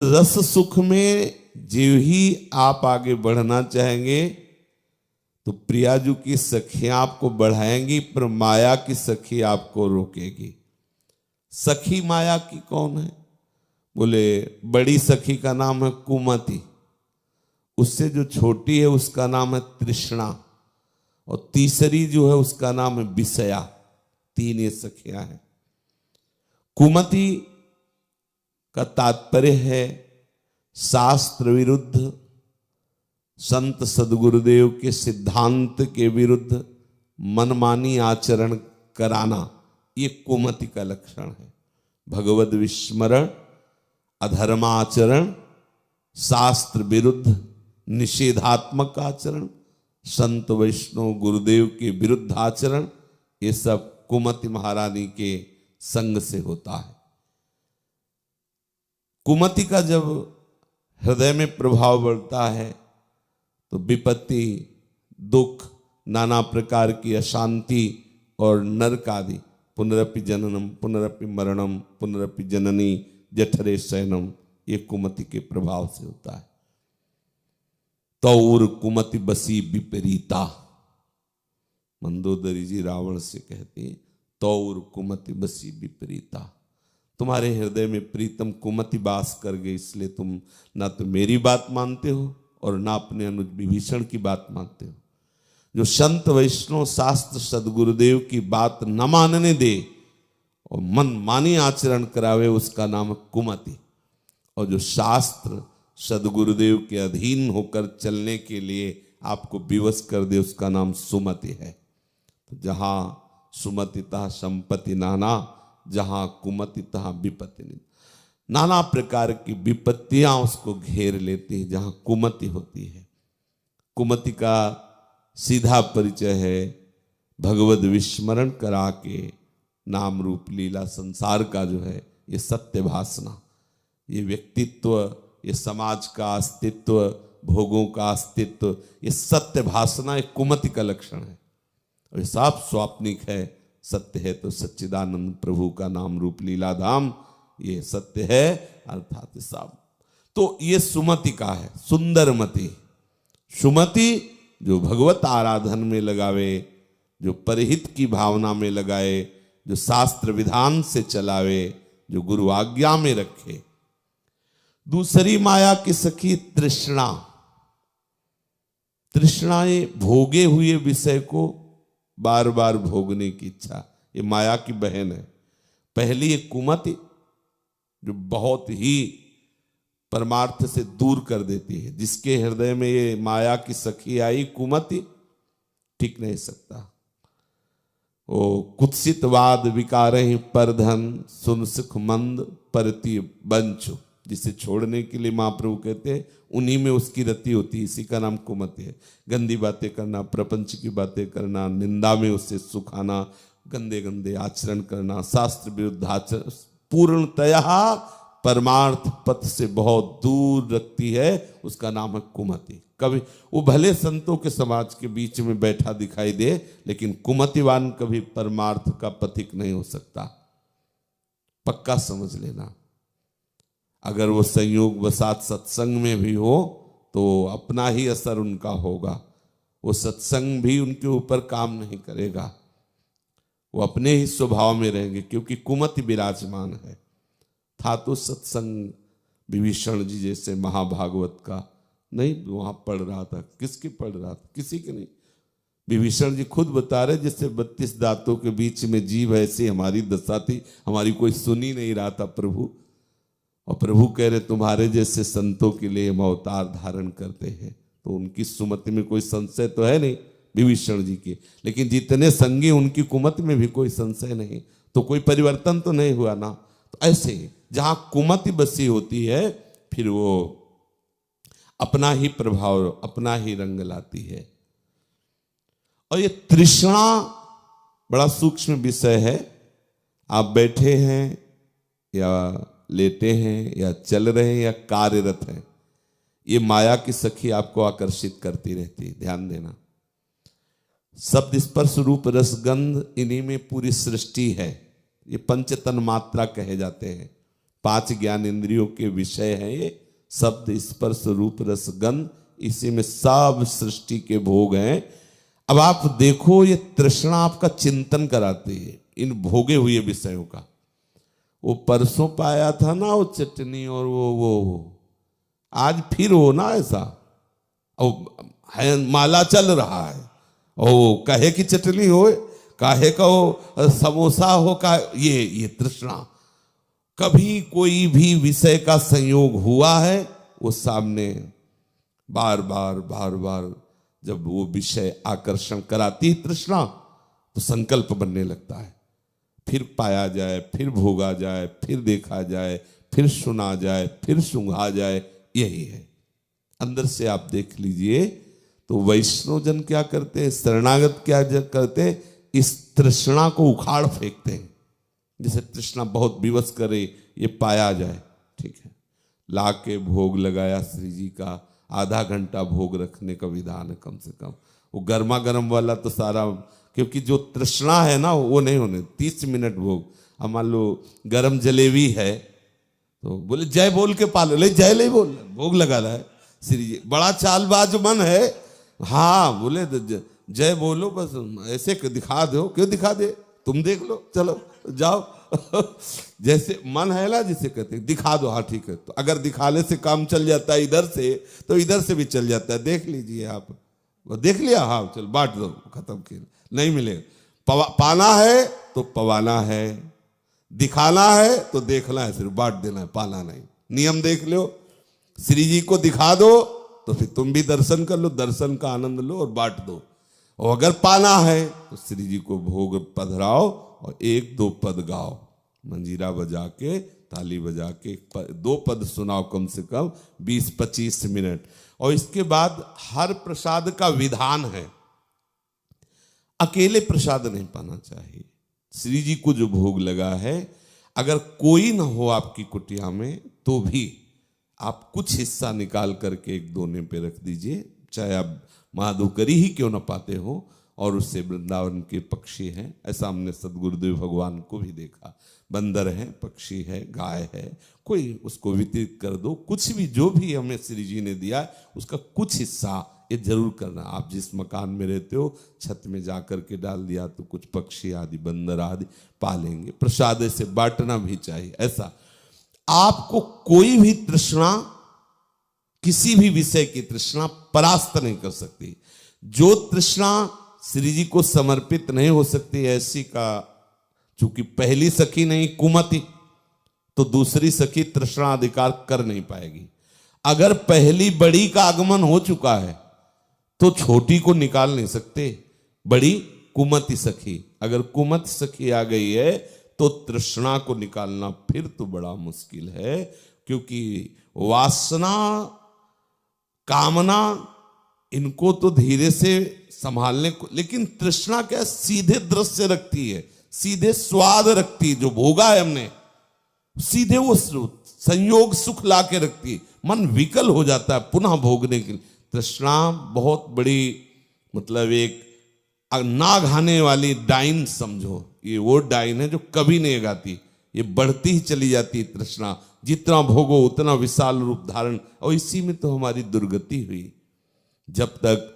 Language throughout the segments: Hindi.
रस सुख में जो ही आप आगे बढ़ना चाहेंगे तो प्रियाजू की सखियां आपको बढ़ाएंगी, पर माया की सखी आपको रोकेगी। सखी माया की कौन है? बोले बड़ी सखी का नाम है कुमति, उससे जो छोटी है उसका नाम है तृष्णा, और तीसरी जो है उसका नाम है विषया। तीन ये सखियां हैं। कुमति का तात्पर्य है शास्त्र विरुद्ध, संत सदगुरुदेव के सिद्धांत के विरुद्ध मनमानी आचरण कराना, ये कुमति का लक्षण है। भगवद विस्मरण, अधर्माचरण, शास्त्र विरुद्ध निषेधात्मक आचरण, संत वैष्णव गुरुदेव के विरुद्ध आचरण, ये सब कुमति महारानी के संग से होता है। कुमति का जब हृदय में प्रभाव बढ़ता है तो विपत्ति, दुख, नाना प्रकार की अशांति और नरक आदि, पुनरपि जननम पुनरपि मरणम पुनरपि जननी जठरे शयनम, ये कुमति के प्रभाव से होता है। तौर कुमति बसी विपरीता, मंदोदरी जी रावण से कहते हैं तौर कुमति बसी विपरीता। तुम्हारे हृदय में प्रीतम कुमति वास कर गई, इसलिए तुम ना तो मेरी बात मानते हो और ना अपने अनुज विभीषण की बात मानते हो। जो संत वैष्णव शास्त्र सदगुरुदेव की बात न मानने दे और मन मानी आचरण करावे, उसका नाम है कुमति। और जो शास्त्र सदगुरुदेव के अधीन होकर चलने के लिए आपको विवश कर दे, उसका नाम सुमति है। तो जहां सुमतितः संपत्ति नाना, जहां कुमतितः विपत्ति, नाना प्रकार की विपत्तियां उसको घेर लेती है जहां कुमति होती है। कुमति का सीधा परिचय है भगवद विस्मरण करा के नाम रूप लीला संसार का जो है ये सत्य भासना, ये व्यक्तित्व, ये समाज का अस्तित्व, भोगों का अस्तित्व, ये सत्य भासना एक कुमति का लक्षण है। और ये सब स्वाप्निक है। सत्य है तो सच्चिदानंद प्रभु का नाम रूप लीला धाम, ये सत्य है अर्थात सब। तो ये सुमति का है। सुंदरमति, सुमति जो भगवत आराधन में लगावे, जो परहित की भावना में लगाए, जो शास्त्र विधान से चलावे, जो गुरु आज्ञा में रखे। दूसरी माया की सखी तृष्णा। तृष्णा ये भोगे हुए विषय को बार बार भोगने की इच्छा, ये माया की बहन है। पहली ये कुमति जो बहुत ही परमार्थ से दूर कर देती है। जिसके हृदय में ये माया की सखी आई कुमति, टिक नहीं सकता। ओ कुत्सितवाद विकारहि परधन, सुन सुख मंद परति बंचु, जिसे छोड़ने के लिए महाप्रभु कहते हैं उन्हीं में उसकी रति होती है। इसी का नाम कुमति है। गंदी बातें करना, प्रपंच की बातें करना, निंदा में उससे सुख आना, गंदे गंदे आचरण करना, शास्त्र विरुद्ध आचरण, पूर्णतया परमार्थ पथ से बहुत दूर रखती है, उसका नाम है कुमति। कभी वो भले संतों के समाज के बीच में बैठा दिखाई दे, लेकिन कुमतिवान कभी परमार्थ का पथिक नहीं हो सकता। पक्का समझ लेना। अगर वो संयोग वसात सत्संग में भी हो तो अपना ही असर उनका होगा। वो सत्संग भी उनके ऊपर काम नहीं करेगा, वो अपने ही स्वभाव में रहेंगे, क्योंकि कुमति विराजमान है। था तो सत्संग विभीषण जी जैसे महाभागवत का, नहीं वहां पढ़ रहा था। किसकी पढ़ रहा था? किसी के नहीं। विभीषण जी खुद बता रहे जैसे 32 दांतों के बीच में जीभ, ऐसी हमारी दशा थी, हमारी कोई सुन ही नहीं रहा था प्रभु। और प्रभु कह रहे तुम्हारे जैसे संतों के लिए हम अवतार धारण करते हैं। तो उनकी सुमति में कोई संशय तो है नहीं विभीषण जी की, लेकिन जितने संगी उनकी कुमति में भी कोई संशय नहीं, तो कोई परिवर्तन तो नहीं हुआ ना। तो ऐसे ही जहां कुमति बसी होती है, फिर वो अपना ही प्रभाव, अपना ही रंग लाती है। और ये तृष्णा बड़ा सूक्ष्म विषय है। आप बैठे हैं या लेटे हैं या चल रहे हैं या कार्यरत हैं, ये माया की सखी आपको आकर्षित करती रहती है। ध्यान देना। शब्द स्पर्श रूप रसगंध, इन्हीं में पूरी सृष्टि है। ये पंचतन मात्रा कहे जाते हैं। 5 ज्ञान इंद्रियों के विषय हैं ये, शब्द स्पर्श रूप रस गंध, इसी में सब सृष्टि के भोग हैं। अब आप देखो, ये तृष्णा आपका चिंतन कराती है इन भोगे हुए विषयों का। वो परसों पाया था ना वो चटनी और वो आज फिर हो ना ऐसा, है माला चल रहा है, ओ कहे की चटनी हो, काहे का हो समोसा हो, का ये तृष्णा। कभी कोई भी विषय का संयोग हुआ है, वो सामने बार बार जब वो विषय आकर्षण कराती तृष्णा, तो संकल्प बनने लगता है, फिर पाया जाए, फिर भोगा जाए, फिर देखा जाए, फिर सुना जाए, फिर सूंघा जाए, यही है। अंदर से आप देख लीजिए। तो वैष्णव जन क्या करते हैं, शरणागत क्या करते हैं, इस तृष्णा को उखाड़ फेंकते हैं। जैसे तृष्णा बहुत विवश करे, ये पाया जाए, ठीक है, ला के भोग लगाया श्री जी का, आधा घंटा भोग रखने का विधान है कम से कम। वो गर्मा गर्म वाला तो सारा, क्योंकि जो तृष्णा है ना वो नहीं होने, 30 मिनट भोग। अब मान लो गर्म जलेबी है तो बोले जय बोल के पालो, ले जय ले बोल, भोग लगा रहा है श्री जी, बड़ा चालबाज मन है। हाँ बोले जय बोलो, बस ऐसे दिखा दो, क्यों दिखा दे, तुम देख लो, चलो जाओ। जैसे मन है ना, जिसे कहते हैं दिखा दो, हाँ ठीक है, तो अगर दिखाने से काम चल जाता है इधर से, तो इधर से भी चल जाता है। देख लीजिए आप, वो देख लिया, हाँ चलो बांट दो, खत्म किया, नहीं मिलेगा। पाना है तो पवाना है, दिखाना है तो देखना है, सिर्फ बांट देना है, पाना नहीं। नियम देख लो, श्री जी को दिखा दो तो फिर तुम भी दर्शन कर लो, दर्शन का आनंद लो और बांट दो। और अगर पाना है तो श्री जी को भोग पधराओ और 1-2 पद गाओ, मंजीरा बजा के, ताली बजा के 2 पद सुनाओ, कम से कम 20-25 मिनट। और इसके बाद हर प्रसाद का विधान है, अकेले प्रसाद नहीं पाना चाहिए। श्री जी को जो भोग लगा है, अगर कोई ना हो आपकी कुटिया में, तो भी आप कुछ हिस्सा निकाल करके एक दोने पे रख दीजिए, चाहे आप महाधुकरी ही क्यों ना पाते हो, और उससे वृंदावन के पक्षी हैं, ऐसा हमने सदगुरुदेव भगवान को भी देखा, बंदर है, पक्षी है, गाय है, कोई उसको वितरित कर दो। कुछ भी जो भी हमें श्री जी ने दिया है, उसका कुछ हिस्सा ये जरूर करना। आप जिस मकान में रहते हो, छत में जाकर के डाल दिया तो कुछ पक्षी आदि, बंदर आदि पालेंगे। प्रसाद से बांटना भी चाहिए। ऐसा आपको कोई भी तृष्णा, किसी भी विषय की तृष्णा परास्त नहीं कर सकती। जो तृष्णा श्री जी को समर्पित नहीं हो सकती, ऐसी का चूंकि पहली सखी नहीं कुमति, तो दूसरी सखी तृष्णा अधिकार कर नहीं पाएगी। अगर पहली बड़ी का आगमन हो चुका है तो छोटी को निकाल नहीं सकते। बड़ी कुमति सखी, अगर कुमति सखी आ गई है तो तृष्णा को निकालना फिर तो बड़ा मुश्किल है, क्योंकि वासना, कामना, इनको तो धीरे से संभालने को, लेकिन तृष्णा क्या सीधे दृश्य रखती है, सीधे स्वाद रखती है। जो भोगा है हमने, सीधे वो संयोग सुख ला के रखती है, मन विकल हो जाता है पुनः भोगने के लिए। तृष्णा बहुत बड़ी, मतलब एक नाग आने वाली डाइन समझो, ये वो डाइन है जो कभी नहीं गाती, ये बढ़ती ही चली जाती है तृष्णा। जितना भोगो उतना विशाल रूप धारण, और इसी में तो हमारी दुर्गति हुई। जब तक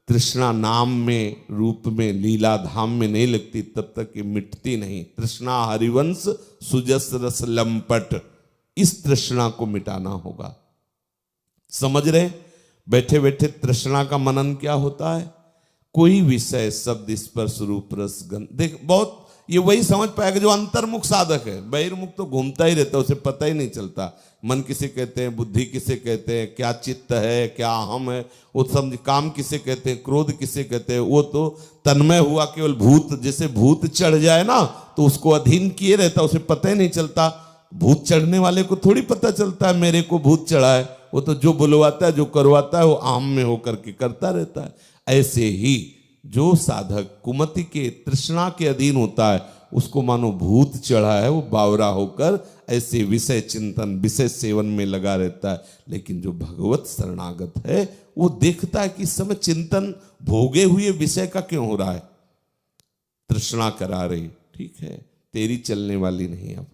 तृष्णा नाम में, रूप में, लीला धाम में नहीं लगती, तब तक ये मिटती नहीं। तृष्णा हरिवंश सुजस रस लंपट, इस तृष्णा को मिटाना होगा। समझ रहे? बैठे बैठे तृष्णा का मनन क्या होता है? कोई विषय, शब्द स्पर्श रूप रस गंध, देख बहुत ये वही समझ पाएगा जो अंतर्मुख साधक है। बहिर्मुख तो घूमता ही रहता है, उसे पता ही नहीं चलता। मन किसे कहते हैं, बुद्धि किसे कहते हैं, क्या चित्त है, क्या अहम है, वो समझ, काम किसे कहते हैं, क्रोध किसे कहते हैं, वो तो तन्मय हुआ केवल भूत। जैसे भूत चढ़ जाए ना तो उसको अधीन किए रहता, उसे पता ही नहीं चलता। भूत चढ़ने वाले को थोड़ी पता चलता है मेरे को भूत चढ़ा है, वो तो जो बुलवाता है, जो करवाता है, वो अहम में होकर के करता रहता है। ऐसे ही जो साधक कुमति के, तृष्णा के अधीन होता है, उसको मानो भूत चढ़ा है, वो बावरा होकर ऐसे विषय चिंतन, विषय सेवन में लगा रहता है। लेकिन जो भगवत शरणागत है, वो देखता है कि इस समय चिंतन भोगे हुए विषय का क्यों हो रहा है। तृष्णा करा रही, ठीक है, तेरी चलने वाली नहीं। अब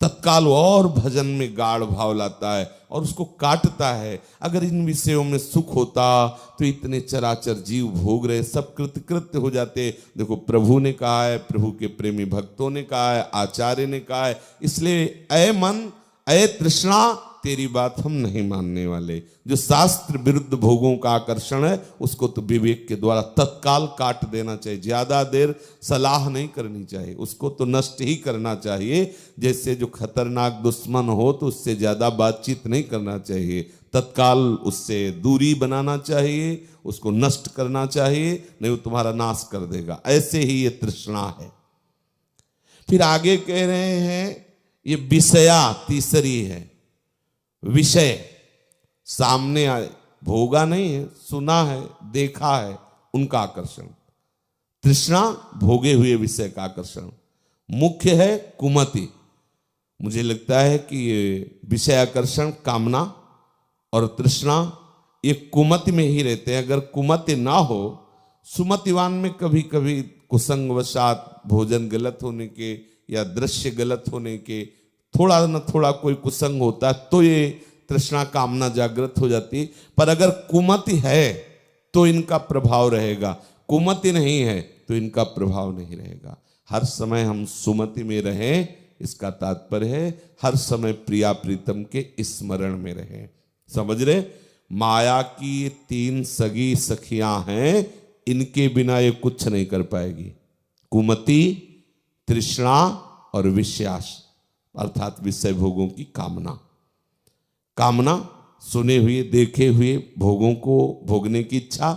तत्काल और भजन में गाढ़ भाव लाता है और उसको काटता है। अगर इन विषयों में सुख होता तो इतने चराचर जीव भोग रहे सब कृतकृत्य हो जाते। देखो प्रभु ने कहा है, प्रभु के प्रेमी भक्तों ने कहा है, आचार्य ने कहा है, इसलिए अय मन अय तृष्णा तेरी बात हम नहीं मानने वाले। जो शास्त्र विरुद्ध भोगों का आकर्षण है उसको तो विवेक के द्वारा तत्काल काट देना चाहिए, ज्यादा देर सलाह नहीं करनी चाहिए, उसको तो नष्ट ही करना चाहिए। जैसे जो खतरनाक दुश्मन हो तो उससे ज्यादा बातचीत नहीं करना चाहिए, तत्काल उससे दूरी बनाना चाहिए, उसको नष्ट करना चाहिए, नहीं वो तुम्हारा नाश कर देगा। ऐसे ही ये तृष्णा है। फिर आगे कह रहे हैं ये विषया तीसरी है। विषय सामने आए, भोगा नहीं है, सुना है, देखा है, उनका आकर्षण। तृष्णा भोगे हुए विषय का आकर्षण। मुख्य है कुमति। मुझे लगता है कि ये विषय आकर्षण, कामना और तृष्णा ये कुमति में ही रहते हैं। अगर कुमति ना हो, सुमतिवान में कभी कभी कुसंगवशात भोजन गलत होने के या दृश्य गलत होने के थोड़ा न थोड़ा कोई कुसंग होता है तो ये तृष्णा कामना जागृत हो जाती। पर अगर कुमति है तो इनका प्रभाव रहेगा, कुमति नहीं है तो इनका प्रभाव नहीं रहेगा। हर समय हम सुमति में रहें, इसका तात्पर्य है हर समय प्रिया प्रीतम के स्मरण में रहें। समझ रहे? माया की 3 सगी सखियां हैं, इनके बिना ये कुछ नहीं कर पाएगी। कुमति, तृष्णा और विषयाश अर्थात विषय भोगों की कामना। कामना सुने हुए देखे हुए भोगों को भोगने की इच्छा,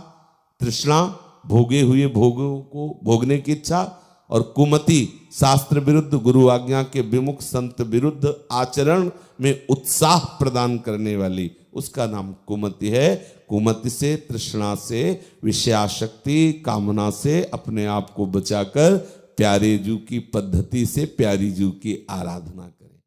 तृष्णा भोगे हुए भोगों को भोगने की इच्छा, और कुमति शास्त्र विरुद्ध गुरु आज्ञा के विमुख संत विरुद्ध आचरण में उत्साह प्रदान करने वाली, उसका नाम कुमति है। कुमति से, तृष्णा से, विषयाशक्ति, कामना से अपने आप को बचाकर प्यारे जू की पद्धति से प्यारी जू की आराधना करें।